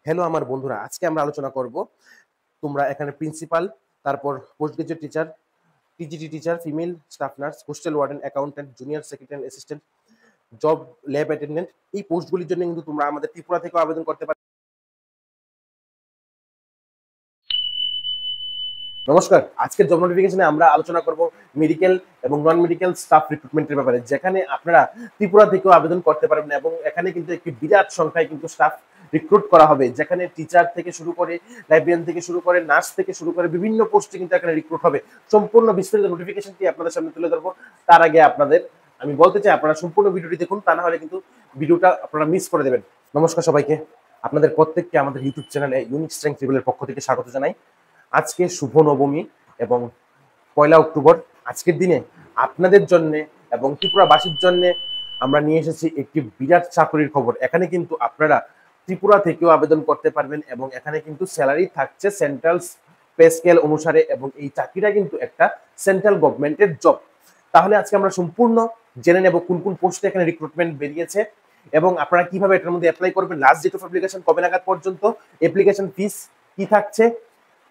Hello আমার বন্ধুরা, আজকে আমরা আলোচনা করব তোমরা এখানে প্রিন্সিপাল, তারপর post graduate teacher, TGT teacher, female staff nurse, hostel warden, accountant, junior secretary assistant, job lab attendant, এই পোস্টগুলির জন্য কিন্তু তোমরা আমাদের ত্রিপুরা থেকেও আবেদন করতে পারো। নমস্কার, আজকের জব নোটিফিকেশনে আমরা আলোচনা করব মেডিকেল এবং নন মেডিকেল স্টাফ রিক্রুটমেন্টের ব্যাপারে, যেখানে আপনারা ত্রিপুরা থেকেও আবেদন করতে পারবেন এবং এখানে কিন্তু একটি বিরাট সংখ্যায় কিন্তু স্টাফ রিক্রুট করা হবে, যেখানে টিচার থেকে শুরু করে, লাইব্রেরিয়ান থেকে শুরু করে, নার্স থেকে শুরু করে বিভিন্ন পোস্টে কিন্তু এখানে রিক্রুট হবে। সম্পূর্ণ বিস্তারিত নোটিফিকেশনটি আপনাদের সামনে তুলে ধরবো। তার আগে আপনাদের আমি বলতে চাই, আপনারা সম্পূর্ণ ভিডিওটি দেখুন, তা না হলে কিন্তু ভিডিওটা আপনারা মিস করে দেবেন। নমস্কার সবাইকে, আপনাদের প্রত্যেককে আমাদের ইউটিউব চ্যানেলে ইউনিক স্ট্রেংথ লেভেলের পক্ষ থেকে স্বাগত জানাই। আজকে শুভ নবমী এবং 1 অক্টোবর। আজকের দিনে আপনাদের জন্য এবং ত্রিপুরাবাসীর জন্য আমরা নিয়ে এসেছি একটি বিরাট চাকরির খবর। এখানে কিন্তু আপনারা ত্রিপুরা থেকেও আবেদন করতে পারবেন এবং এখানে কিন্তু স্যালারি থাকছে সেন্ট্রাল পে স্কেল অনুসারে, এবং এই চাকরিটা কিন্তু একটা সেন্ট্রাল গভর্নমেন্টের জব। তাহলে আজকে আমরা সম্পূর্ণ জেনে নেব কোন কোন পোস্টে এখানে রিক্রুটমেন্ট বেরিয়েছে এবং আপনারা কিভাবে এটার মধ্যে অ্যাপ্লাই করবেন, লাস্ট ডেট অফ অ্যাপ্লিকেশন কবে নাগাদ পর্যন্ত, অ্যাপ্লিকেশন ফিস কি থাকছে।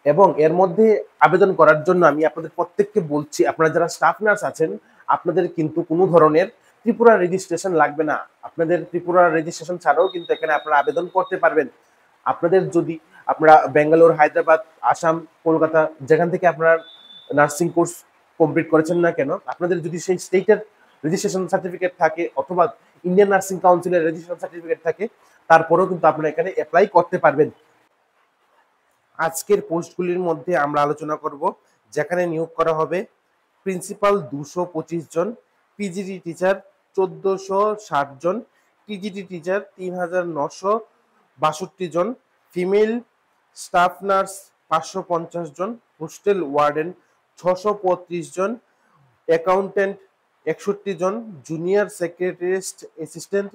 এবং এর মধ্যে আবেদন করার জন্য আমি আপনাদের প্রত্যেককে বলছি, আপনারা যারা স্টাফ নার্স আছেন, আপনাদের কিন্তু কোনো ধরনের ত্রিপুরা রেজিস্ট্রেশন লাগবে না। আপনাদের ত্রিপুরা রেজিস্ট্রেশন ছাড়াও কিন্তু এখানে আপনারা আবেদন করতে পারবেন। আপনাদের যদি আপনারা বেঙ্গালোর, হায়দ্রাবাদ, আসাম, কলকাতা, যেখান থেকে আপনারা নার্সিং কোর্স কমপ্লিট করেছেন না কেন, আপনাদের যদি সেই স্টেটের রেজিস্ট্রেশন সার্টিফিকেট থাকে অথবা ইন্ডিয়ান নার্সিং কাউন্সিলের রেজিস্ট্রেশন সার্টিফিকেট থাকে, তারপরেও কিন্তু আপনারা এখানে অ্যাপ্লাই করতে পারবেন। আজকের পোস্টগুলির মধ্যে আমরা আলোচনা করব, যেখানে নিয়োগ করা হবে প্রিন্সিপাল 225 জন, পিজিটি টিচার 1460 জন, টিজিটি টিচার 3962 জন, ফিমেল স্টাফ নার্স 550 জন, হোস্টেল ওয়ার্ডেন 635 জন, অ্যাকাউন্ট্যান্ট 61 জন, জুনিয়র সেক্রেটারিয়েট অ্যাসিস্ট্যান্ট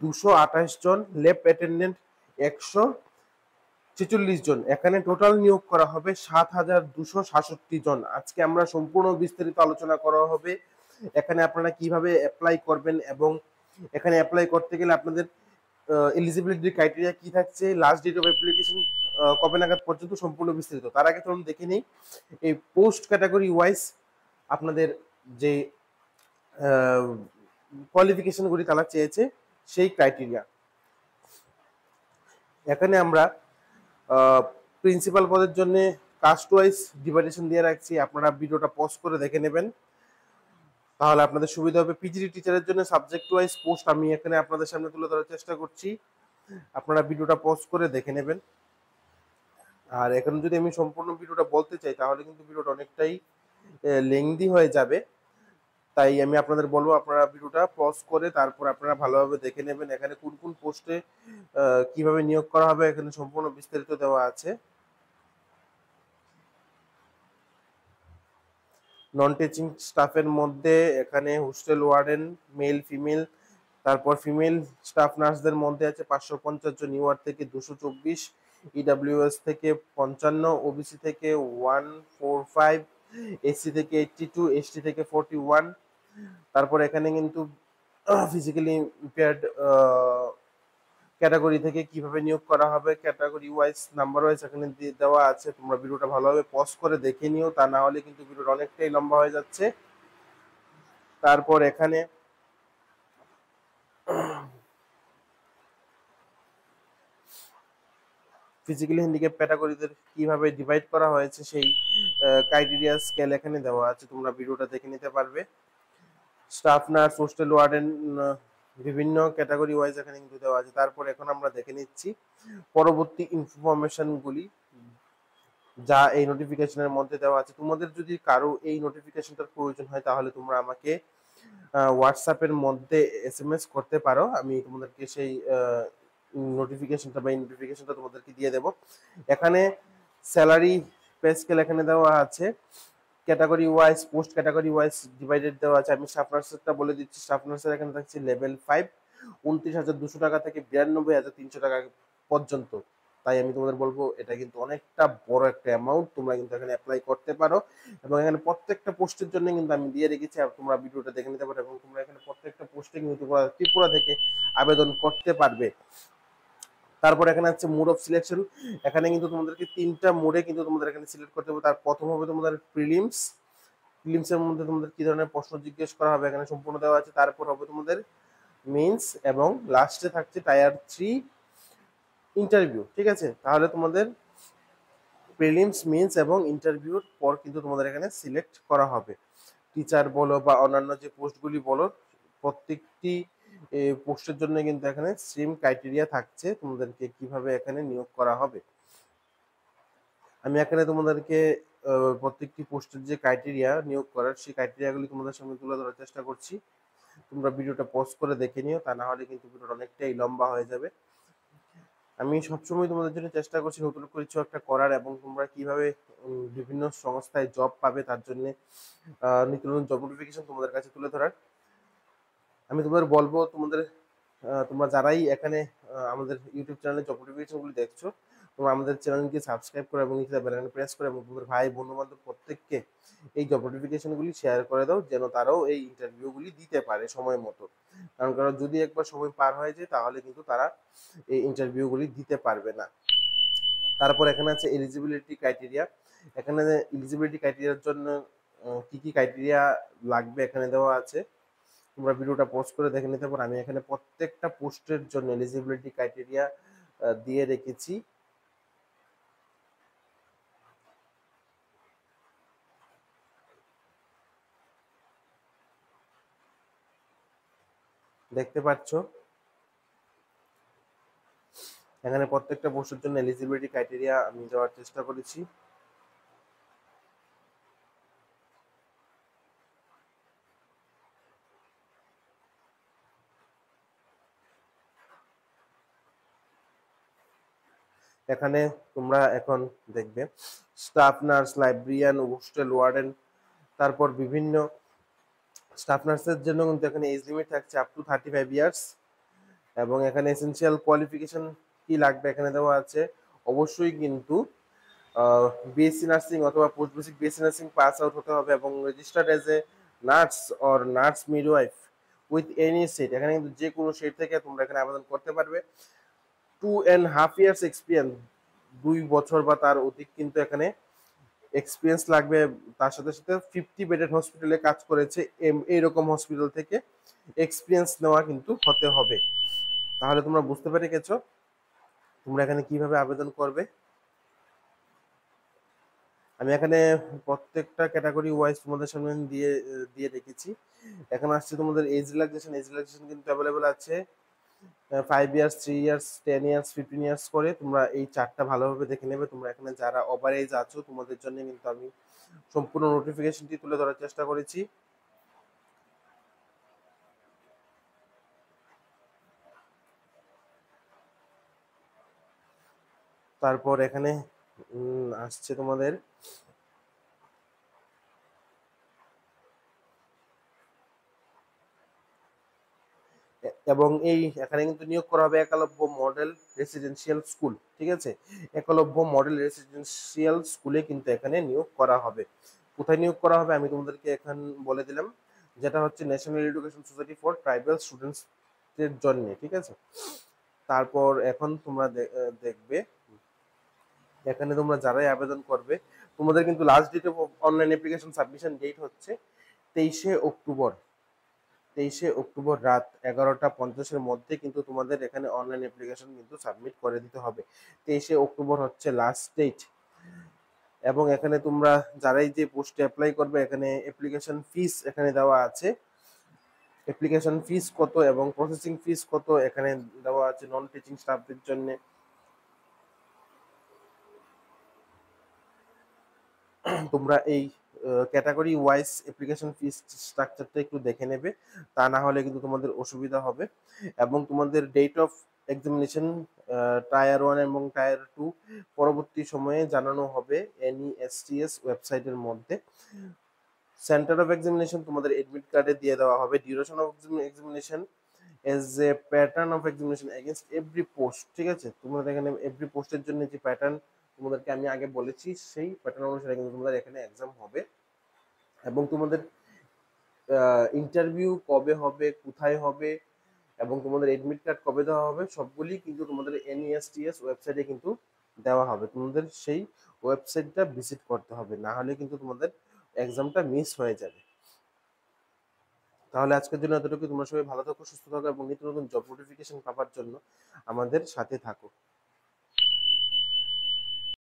228 জন, ল্যাব অ্যাটেন্ডেন্ট 146 জন। এখানে টোটাল নিয়োগ করা হবে 7266 জন। আজকে আমরা সম্পূর্ণ বিস্তারিত আলোচনা করা হবে এখানে আপনারা কিভাবে অ্যাপ্লাই করবেন এবং এখানে অ্যাপ্লাই করতে গেলে আপনাদের এলিজিবিলিটি ক্রাইটেরিয়া কি থাকছে, লাস্ট ডেট অফ অ্যাপ্লিকেশন কবে নাগাদ পর্যন্ত, সম্পূর্ণ বিস্তারিত। তার আগে চলুন দেখে নিই এই পোস্ট ক্যাটাগরি ওয়াইজ আপনাদের যে কোয়ালিফিকেশনগুলি তারা চেয়েছে সেই ক্রাইটেরিয়া। এখানে আমরা প্রিন্সিপাল পদের জন্য কাস্ট ওয়াইজ ডিভাইডেশন দিয়ে রাখছি, আপনারা ভিডিওটা পজ করে দেখে নেবেন, তাহলে আপনাদের সুবিধা হবে। পিজিটি টিচারের জন্য সাবজেক্ট ওয়াইজ পোস্ট আমি এখানে আপনাদের সামনে তুলে ধরার চেষ্টা করছি, আপনারা ভিডিওটা পজ করে দেখে নেবেন। আর এখন যদি আমি সম্পূর্ণ ভিডিওটা বলতে চাই তাহলে কিন্তু ভিডিওটা অনেকটাই লেংদি হয়ে যাবে, তাই আমি আপনাদের বলবো আপনারা ভিডিওটা পজ করে তারপর আপনারা ভালোভাবে দেখে নেবেন এখানে কোন কোন পোস্টে কিভাবে নিয়োগ করা হবে, এখানে সম্পূর্ণ বিস্তারিত দেওয়া আছে। নন টিচিং স্টাফের মধ্যে এখানে হোস্টেল ওয়ার্ডেন মেল ফিমেল, তারপর ফিমেল স্টাফ নার্সদের মধ্যে আছে 550 জন, ইউআর থেকে 224, ইডাব্লিউএস থেকে 55, ওবিসি থেকে 145, এসসি থেকে 82, এসটি থেকে 41। তারপর এখানে কিন্তু ফিজিক্যালি ইম্পেয়ার্ড ক্যাটাগরি থেকে কিভাবে নিয়োগ করা হবে, ক্যাটাগরি ওয়াইজ নাম্বার ওয়াইজ এখানে দেওয়া আছে, তোমরা ভিডিওটা ভালোভাবে পজ করে দেখে নিও, তা না হলে কিন্তু ভিডিওটা অনেকটাই লম্বা হয়ে যাচ্ছে। তারপর এখানে ফিজিক্যালি হ্যান্ডিক্যাপ ক্যাটাগরিদের কিভাবে ডিভাইড করা হয়েছে সেই ক্রাইটেরিয়া স্কেল এখানে দেওয়া আছে, তোমরা ভিডিওটা দেখে নিতে পারবে। স্টাফ নার্স, হোস্টেল ওয়ার্ডেন বিভিন্ন ক্যাটাগরি ওয়াইজ এখানে কিন্তু দেওয়া আছে। তারপর এখন আমরা দেখে নিচ্ছি পরবর্তী ইনফরমেশনগুলি যা এই নোটিফিকেশনের মধ্যে দেওয়া আছে। তোমাদের যদি কারো এই নোটিফিকেশনটার প্রয়োজন হয় তাহলে তোমরা আমাকে হোয়াটসঅ্যাপের মধ্যে এসএমএস করতে পারো, আমি তোমাদেরকে সেই নোটিফিকেশনটা বা নোটিফিকেশনটা তোমাদেরকে দিয়ে দেব। এখানে স্যালারি পে স্কেল এখানে দেওয়া আছে, category wise post category wise divided দেওয়া আছে। আমি স্টাফ নার্সেরটা বলে দিচ্ছি, স্টাফ নার্সের এখানে থাকছে লেভেল 5 29,200 টাকা থেকে 92,300 টাকা পর্যন্ত। তাই আমি তোমাদের বলবো এটা কিন্তু অনেকটা বড় একটা অ্যামাউন্ট, তোমরা কিন্তু এখানে অ্যাপ্লাই করতে পারো এবং এখানে প্রত্যেকটা পোস্টের জন্য কিন্তু আমি দিয়ে রেখেছি, আর তোমরা ভিডিওটা দেখে নিতে পারো এবং তোমরা এখানে প্রত্যেকটা পোস্টে কিন্তু ত্রিপুরা থেকে আবেদন করতে পারবে। তারপর এখানে আছে মোড অফ সিলেকশন। এখানে কিন্তু তোমাদেরকে 3টা মোডে কিন্তু তোমাদের এখানে সিলেক্ট করতে হবে। তার প্রথম হবে তোমাদের প্রিলিমস। প্রিলিমসের মধ্যে তোমাদের কি ধরনের প্রশ্ন জিজ্ঞেস করা হবে এখানে সম্পূর্ণ দেওয়া আছে। তারপর হবে তোমাদের মেইনস এবং লাস্টে থাকছে টায়ার 3 ইন্টারভিউ। ঠিক আছে, তাহলে তোমাদের প্রিলিমস, মেইনস এবং ইন্টারভিউর পর কিন্তু তোমাদের এখানে সিলেক্ট করা হবে। টিচার বলো বা অন্যান্য যে পোস্টগুলি বলো, প্রত্যেকটি পোস্টের জন্য কিন্তু এখানে সেম ক্রাইটেরিয়া থাকছে তোমাদেরকে কিভাবে এখানে নিয়োগ করা হবে। আমি এখানে তোমাদেরকে প্রত্যেকটি পোস্টের যে ক্রাইটেরিয়া নিয়োগ করার, সেই ক্রাইটেরিয়াগুলি তোমাদের সামনে তুলে ধরার চেষ্টা করছি। তোমরা ভিডিওটা পজ করে দেখে নিও, তা না হলে কিন্তু ভিডিওটা অনেকটাই লম্বা হয়ে যাবে। আমি সবসময় তোমাদের জন্য চেষ্টা করছি নতুন কিছু একটা করার, এবং তোমরা কিভাবে বিভিন্ন সংস্থায় জব পাবে তার জন্য নিত্য নতুন জব নোটিফিকেশন তোমাদের কাছে তুলে ধরার। আমি তোমাদের বলবো, তোমরা যারাই এখানে আমাদের ইউটিউব চ্যানেলে জব নোটিফিকেশনগুলি দেখছো, তোমরা আমাদের চ্যানেলকে সাবস্ক্রাইব করে এবং নিচে বেল আইকন প্রেস করে এবং তোমাদের ভাই বন্ধু বান্ধব প্রত্যেককে এই জব নোটিফিকেশনগুলি শেয়ার করে দাও, যেন তারাও এই ইন্টারভিউগুলি দিতে পারে সময় মতো। কারণ যদি একবার সময় পার হয়ে যায় তাহলে কিন্তু তারা এই ইন্টারভিউগুলি দিতে পারবে না। তারপর এখানে আছে এলিজিবিলিটি ক্রাইটেরিয়া। এখানে এলিজিবিলিটি ক্রাইটেরিয়ার জন্য কি কি ক্রাইটেরিয়া লাগবে এখানে দেওয়া আছে। তোমরা ভিডিওটা পোস্ট করে দেখে নিতে পারো। আমি এখানে প্রত্যেকটা পোস্টের জন্য এলিজিবিলিটি ক্রাইটেরিয়া দিয়ে রেখেছি। দেখতে পাচ্ছ এখানে প্রত্যেকটা পোস্টের জন্য এলিজিবিলিটি ক্রাইটেরিয়া আমি দেওয়ার চেষ্টা করেছি। এখানে তোমরা এখন দেখবে staff nurse, librarian, hostel warden, তারপর বিভিন্ন স্টাফ নার্সের জন্য কিন্তু এখানে এজ লিমিট থাকছে আপ টু 35 ইয়ার্স। এবং এখানে এসেনশিয়াল কোয়ালিফিকেশন কি লাগবে এখানে দেওয়া আছে। অবশ্যই কিন্তু বিএসসি নার্সিং অথবা post basic BSc nursing pass out হতে হবে এবং registered as a nurse or nurse midwife with any set. এখানে কিন্তু যে কোনো সেট থেকে তোমরা এখানে আবেদন করতে পারবে। 2.5 ইয়ার্স এক্সপিরিয়েন্স, 2 বছর বা তার অধিক কিন্তু এখানে এক্সপিরিয়েন্স লাগবে। তার সাথে সাথে 50 বেডেড হসপিটালে কাজ করেছে এইরকম হসপিটাল থেকে এক্সপিরিয়েন্স নেওয়া কিন্তু হতে হবে। তাহলে তোমরা বুঝতে পেরে গেছো তোমরা এখানে কিভাবে আবেদন করবে। আমি এখানে প্রত্যেকটা ক্যাটাগরি ওয়াইজ তোমাদের সামনে দিয়ে দিয়ে রেখেছি। এখন আসছে তোমাদের এজ রিল্যাক্সেশন। এজ রিল্যাক্সেশন কিন্তু অ্যাভেলেবেল আছে 5 ইয়ার্স, 3 ইয়ার্স, 10 ইয়ার্স, 15 ইয়ার্স করে। তোমরা এই চারটা ভালোভাবে দেখে নেবে। তোমরা এখানে যারা ওভার এজ আছো তোমাদের জন্য কিন্তু আমি সম্পূর্ণ নোটিফিকেশনটি তুলে ধরার চেষ্টা করেছি। তারপর এখানে আসছে তোমাদের এবং এই এখানে কিন্তু নিয়োগ করা হবে একলব্য মডেল রেসিডেন্সিয়াল স্কুল। ঠিক আছে, একলব্য মডেল রেসিডেন্সিয়াল স্কুলে কিন্তু এখানে নিয়োগ করা হবে। কোথায় নিয়োগ করা হবে আমি তোমাদেরকে এখন বলে দিলাম, যেটা হচ্ছে national education society for tribal students এর জন্য। ঠিক আছে, তারপর এখন তোমরা দেখবে এখানে তোমরা যারাই আবেদন করবে তোমাদের কিন্তু last date of online application submission date হচ্ছে 23শে অক্টোবর। 23শে অক্টোবর রাত 11টা 50-এর মধ্যে কিন্তু তোমাদের এখানে অনলাইন অ্যাপ্লিকেশন কিন্তু সাবমিট করে দিতে হবে। 23শে অক্টোবর হচ্ছে লাস্ট ডেট। এবং এখানে তোমরা যারাই যে পোস্টে অ্যাপ্লাই করবে এখানে অ্যাপ্লিকেশন ফিস এখানে দেওয়া আছে। অ্যাপ্লিকেশন ফিস কত এবং প্রসেসিং ফিস কত এখানে দেওয়া আছে নন টিচিং স্টাফদের জন্য। তোমরা এই ক্যাটাগরি ওয়াইজ অ্যাপ্লিকেশন ফিস স্ট্রাকচারটা একটু দেখে নেবে, তা না হলে কিন্তু তোমাদের অসুবিধা হবে। এবং তোমাদের ডেট অফ এক্সামিনেশন টায়ার 1 এবং টায়ার 2 পরবর্তী সময়ে জানানো হবে NESTS ওয়েবসাইটের মধ্যে। সেন্টার অফ এক্সামিনেশন তোমাদের এডমিট কার্ডে দিয়ে দেওয়া হবে। Duration of examination as a pattern of examination against every post. ঠিক আছে, তোমাদের এখানে এভরি পোস্টের জন্য যে প্যাটার্ন তোমাদেরকে আমি আগে বলেছি সেই প্যাটার্ন অনুসারে কিন্তু তোমাদের এখানে এক্সাম হবে। এবং তোমাদের ইন্টারভিউ কবে হবে, কোথায় হবে, এবং তোমাদের এডমিট কার্ড কবে দেওয়া হবে সবগুলি কিন্তু তোমাদের NESTS ওয়েবসাইটে কিন্তু দেওয়া হবে। তোমাদের সেই ওয়েবসাইটটা ভিজিট করতে হবে, না হলে কিন্তু তোমাদের এক্সামটা মিস হয়ে যাবে। তাহলে আজকের জন্য এতটুকু। তোমরা সবাই ভালো থাকো, সুস্থ থাকো এবং নিত্য নতুন জব নোটিফিকেশন পাওয়ার জন্য আমাদের সাথে থাকো।